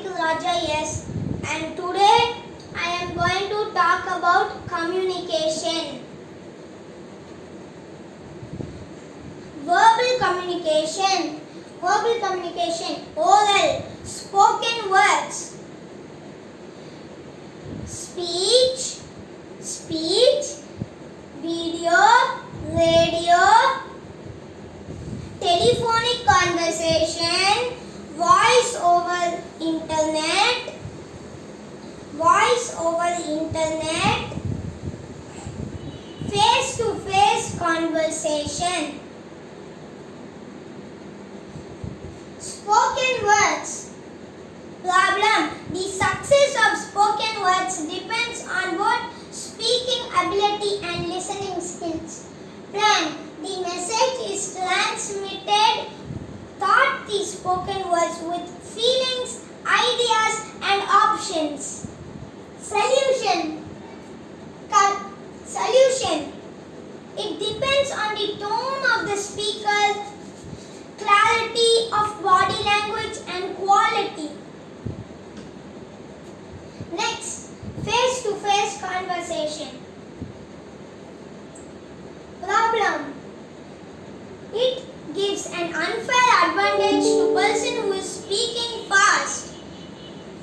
Yes, and today I am going to talk about communication. Verbal communication, oral, spoken words, speech, video, radio, telephonic conversation, voice over internet, face-to-face conversation. Spoken words. Problem. The success of spoken words depends on both speaking ability and listening skills. Plan. The message is transmitted thought the spoken words with feelings, ideas and options. Solution. It depends on the tone of the speaker, clarity of body language and quality. Next, face-to-face conversation. Problem. It gives an unfair advantage to person who is speaking fast.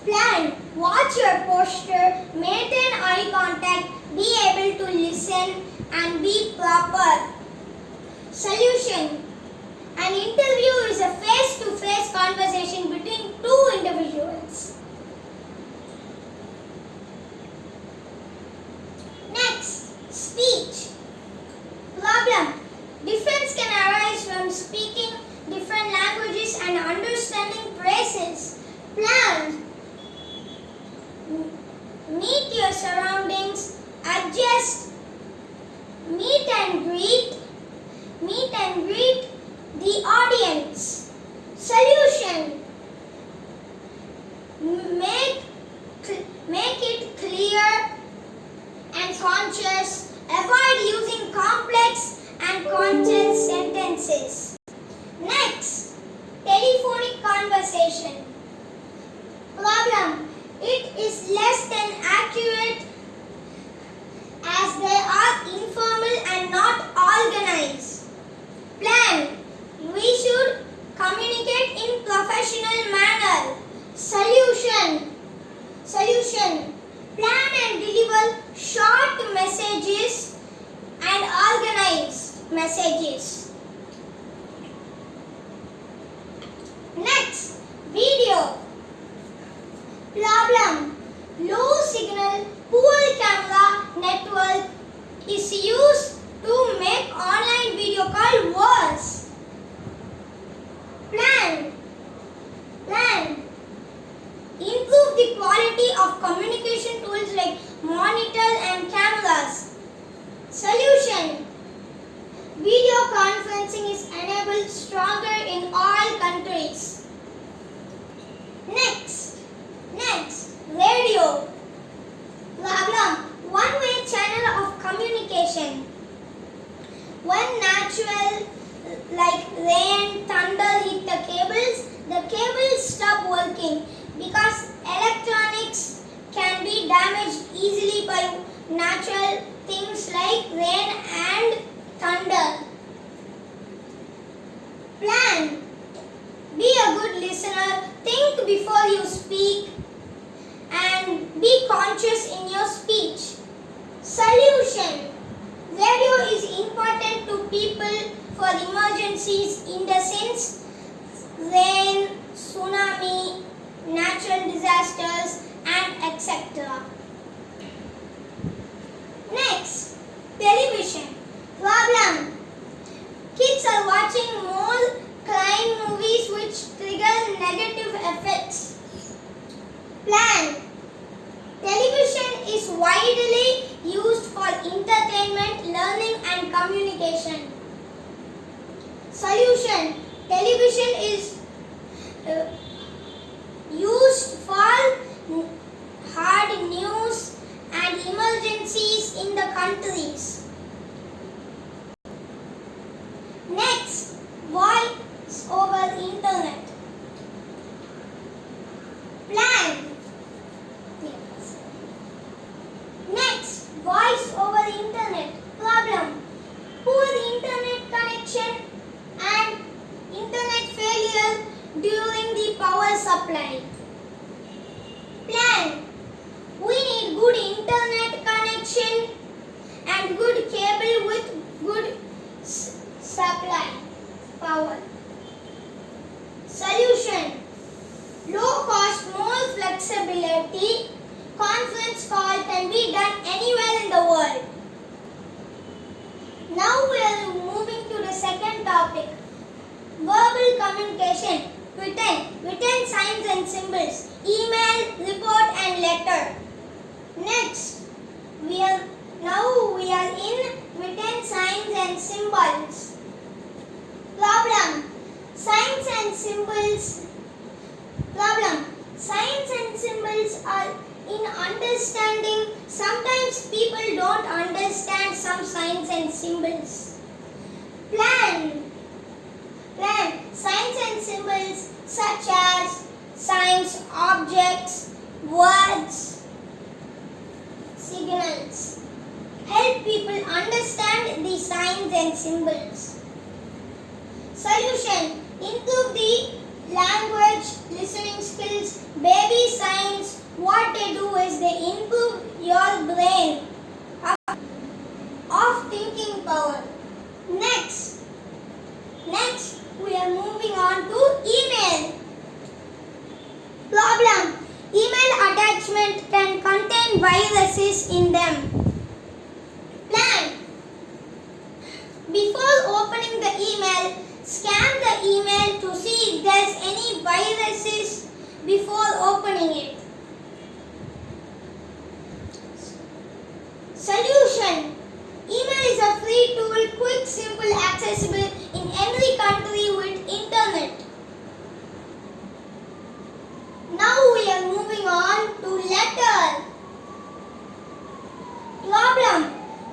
Plan. Watch your posture, maintain eye contact, be able to listen and be proper. Solution. An interview is a face-to-face conversation between two individuals. Next, speech. Problem. Difference can arise from speaking different languages and understanding phrases. Plan. Meet your surroundings, adjust, meet and greet the audience. Solution. Make it clear and conscious. Avoid using complex and content sentences. Next, telephonic conversation. Problem. It is less than accurate as they are informal and not organized. Plan. We should communicate in professional manner. Solution. Plan and deliver short messages and organized messages. Next, video. Problem. Low signal, poor camera network is used to make online video call worse. Plan. Improve the quality of communication tools like monitors and cameras. Solution. Video conferencing is enabled stronger in all countries. Next, radio. Problem. One-way channel of communication. When natural like rain, thunder hit the cables stop working because electronics can be damaged easily by natural things like rain and thunder. Plan. Be a good listener, think before you speak and be conscious in your speech. Solution. Radio is important to people for emergencies in the sense rain, tsunami, natural disasters and etc. Next, television. Problem. Kids are watching more crime movies which trigger negative effects. Plan. Television is widely used for entertainment, learning and communication. Solution. Television during the power supply. Plan. We need good internet connection and good cable with good supply power. Solution. Low cost, more flexibility. Conference call can be done anywhere in the world. Now we are moving to the second topic. Verbal communication. Written signs and symbols. Email, report and letter. Next, we are in written signs and symbols. Problem. Signs and symbols. Problem. Signs and symbols are in understanding. Sometimes people don't understand some signs and symbols. Plan. Signs and symbols such as signs, objects, words, signals help people understand the signs and symbols. Solution. Improve the language listening skills. Baby signs, what they do is they improve your brain of thinking power. Next, we are moving on to email. Problem. Email attachment can contain viruses in them. Plan. Before opening the email, scan the email to see if there's any viruses before opening it. Solution. Email is a free tool, quick, simple, accessible in every country with internet. Now we are moving on to letter. Problem.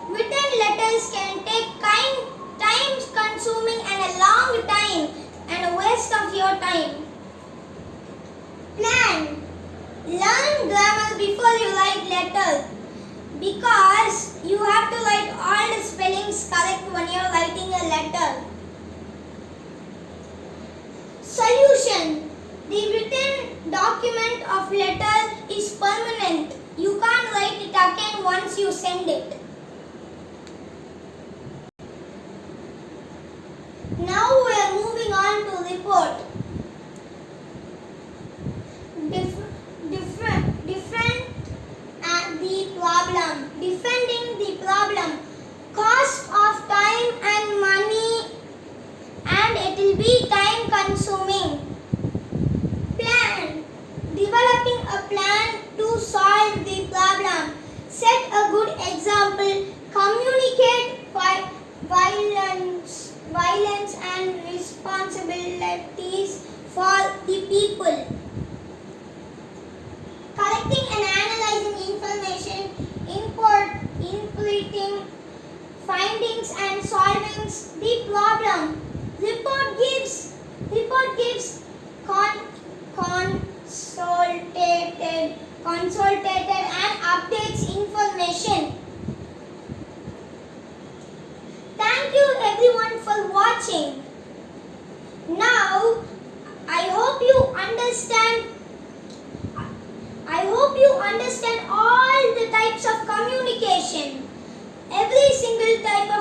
Written letters can take time consuming and a long time and a waste of your time. Plan. Learn grammar before you write letter, because you have to write all the spellings correct when you are writing a letter. Solution. The written document of letter is permanent. You can't write it again once you send it. Now we are moving on to report. Defending the problem. Cost of time and money, and it will be time consuming. Plan. Developing a plan to solve the problem. Set a good example. Communicate violence and responsibilities for the people. Collecting and analyzing information, inputting findings and solving the problem. Report gives consulted and updates information. Thank you everyone for watching. Now I hope you understand all the types of communication. Every single type of